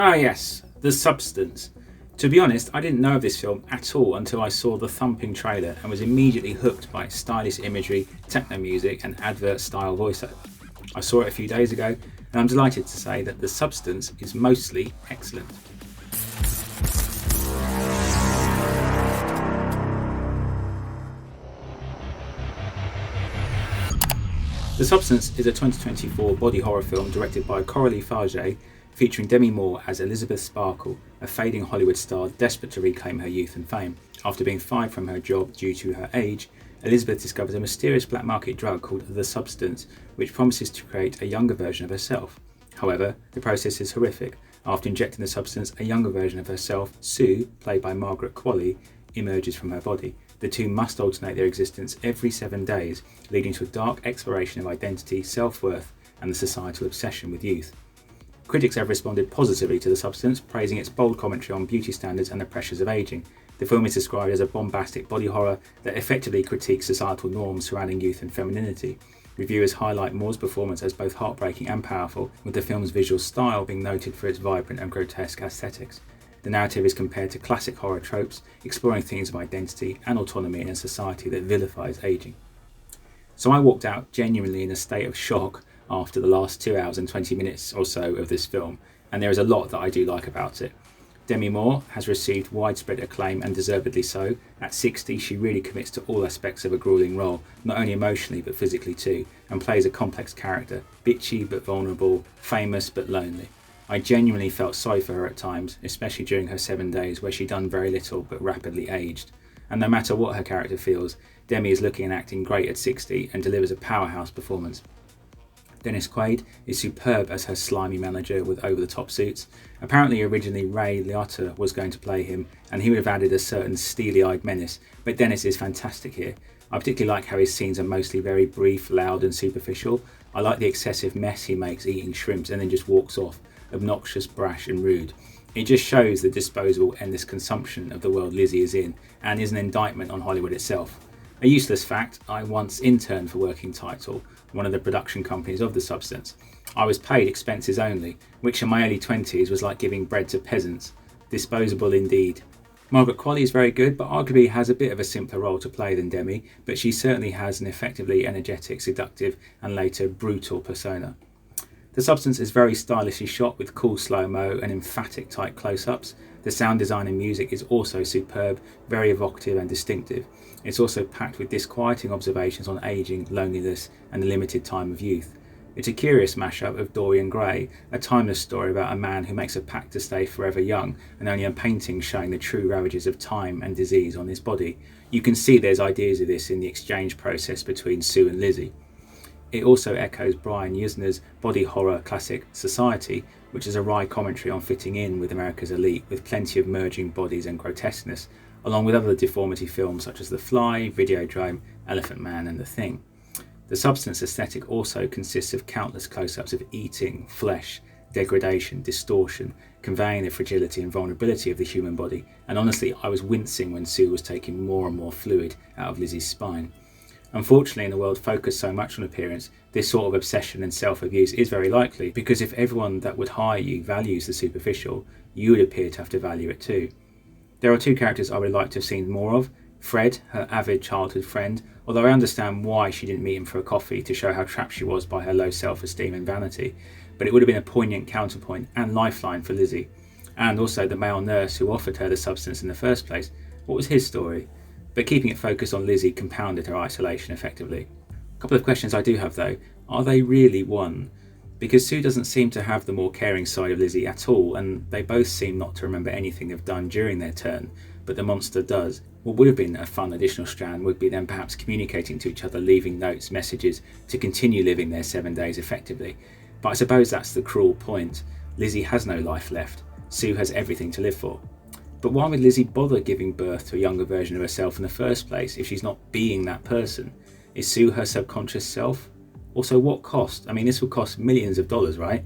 Ah yes, The Substance. To be honest, I didn't know of this film at all until I saw the thumping trailer and was immediately hooked by its stylish imagery, techno music and advert style voiceover. I saw it a few days ago and I'm delighted to say that The Substance is mostly excellent. The Substance is a 2024 body horror film directed by Coralie Fargeat, featuring Demi Moore as Elizabeth Sparkle, a fading Hollywood star desperate to reclaim her youth and fame. After being fired from her job due to her age, Elizabeth discovers a mysterious black market drug called The Substance, which promises to create a younger version of herself. However, the process is horrific. After injecting the substance, a younger version of herself, Sue, played by Margaret Qualley, emerges from her body. The two must alternate their existence every 7 days, leading to a dark exploration of identity, self-worth, and the societal obsession with youth. Critics have responded positively to The Substance, praising its bold commentary on beauty standards and the pressures of ageing. The film is described as a bombastic body horror that effectively critiques societal norms surrounding youth and femininity. Reviewers highlight Moore's performance as both heartbreaking and powerful, with the film's visual style being noted for its vibrant and grotesque aesthetics. The narrative is compared to classic horror tropes, exploring themes of identity and autonomy in a society that vilifies ageing. So I walked out genuinely in a state of shock after the last 2 hours and 20 minutes or so of this film, and there is a lot that I do like about it. Demi Moore has received widespread acclaim, and deservedly so. At 60, she really commits to all aspects of a grueling role, not only emotionally but physically too, and plays a complex character, bitchy but vulnerable, famous but lonely. I genuinely felt sorry for her at times, especially during her 7 days where she'd done very little but rapidly aged. And no matter what her character feels, Demi is looking and acting great at 60 and delivers a powerhouse performance. Dennis Quaid is superb as her slimy manager with over-the-top suits. Apparently originally Ray Liotta was going to play him, and he would have added a certain steely-eyed menace, but Dennis is fantastic here. I particularly like how his scenes are mostly very brief, loud and superficial. I like the excessive mess he makes eating shrimps and then just walks off, obnoxious, brash and rude. It just shows the disposable, endless consumption of the world Lizzie is in, and is an indictment on Hollywood itself. A useless fact, I once interned for Working Title, one of the production companies of The Substance. I was paid expenses only, which in my early 20s was like giving bread to peasants. Disposable indeed. Margaret Qualley is very good, but arguably has a bit of a simpler role to play than Demi, but she certainly has an effectively energetic, seductive and later brutal persona. The Substance is very stylishly shot with cool slow-mo and emphatic tight close-ups. The sound design and music is also superb, very evocative and distinctive. It's also packed with disquieting observations on ageing, loneliness and the limited time of youth. It's a curious mashup of Dorian Gray, a timeless story about a man who makes a pact to stay forever young, and only a painting showing the true ravages of time and disease on his body. You can see there's ideas of this in the exchange process between Sue and Lizzie. It also echoes Brian Yuzna's body horror classic Society, which is a wry commentary on fitting in with America's elite, with plenty of merging bodies and grotesqueness, along with other deformity films such as The Fly, Videodrome, Elephant Man and The Thing. The Substance aesthetic also consists of countless close-ups of eating, flesh, degradation, distortion, conveying the fragility and vulnerability of the human body, and honestly I was wincing when Sue was taking more and more fluid out of Lizzie's spine. Unfortunately, in a world focused so much on appearance, this sort of obsession and self-abuse is very likely, because if everyone that would hire you values the superficial, you would appear to have to value it too. There are two characters I would like to have seen more of. Fred, her avid childhood friend, although I understand why she didn't meet him for a coffee to show how trapped she was by her low self-esteem and vanity, but it would have been a poignant counterpoint and lifeline for Lizzie. And also the male nurse who offered her the substance in the first place. What was his story? But keeping it focused on Lizzie compounded her isolation effectively. A couple of questions I do have though. Are they really one? Because Sue doesn't seem to have the more caring side of Lizzie at all, and they both seem not to remember anything they've done during their turn, but the monster does. What would have been a fun additional strand would be them perhaps communicating to each other, leaving notes, messages, to continue living their 7 days effectively. But I suppose that's the cruel point. Lizzie has no life left. Sue has everything to live for. But why would Lizzie bother giving birth to a younger version of herself in the first place if she's not being that person? Is Sue her subconscious self? Also, what cost? I mean, this would cost millions of dollars, right?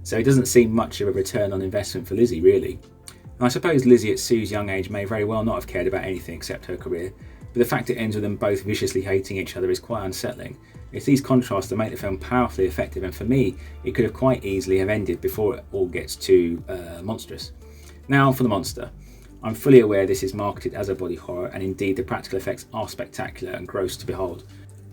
So it doesn't seem much of a return on investment for Lizzie, really. And I suppose Lizzie at Sue's young age may very well not have cared about anything except her career. but the fact it ends with them both viciously hating each other is quite unsettling. It's these contrasts that make the film powerfully effective, and for me, it could have quite easily have ended before it all gets too monstrous. Now for the monster. I'm fully aware this is marketed as a body horror, and indeed the practical effects are spectacular and gross to behold.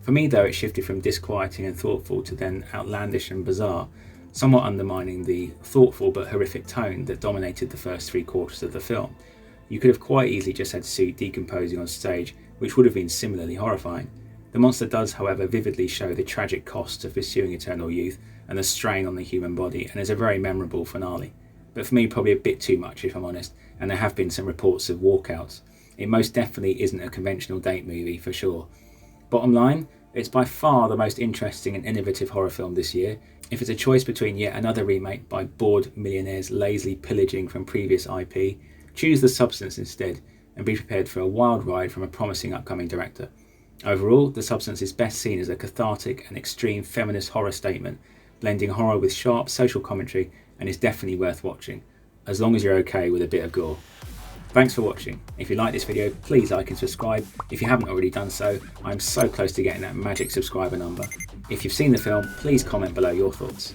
For me though, it shifted from disquieting and thoughtful to then outlandish and bizarre, somewhat undermining the thoughtful but horrific tone that dominated the first 3/4 of the film. You could have quite easily just had Sue decomposing on stage, which would have been similarly horrifying. The monster does, however, vividly show the tragic costs of pursuing eternal youth and the strain on the human body, and is a very memorable finale. But for me, probably a bit too much if I'm honest, and there have been some reports of walkouts. It most definitely isn't a conventional date movie for sure. Bottom line, it's by far the most interesting and innovative horror film this year. If it's a choice between yet another remake by bored millionaires lazily pillaging from previous IP, choose The Substance instead, and be prepared for a wild ride from a promising upcoming director. Overall, The Substance is best seen as a cathartic and extreme feminist horror statement, blending horror with sharp social commentary, and is definitely worth watching, as long as you're okay with a bit of gore. Thanks for watching. If you like this video, please like and subscribe. If you haven't already done so, I'm so close to getting that magic subscriber number. If you've seen the film, please comment below your thoughts.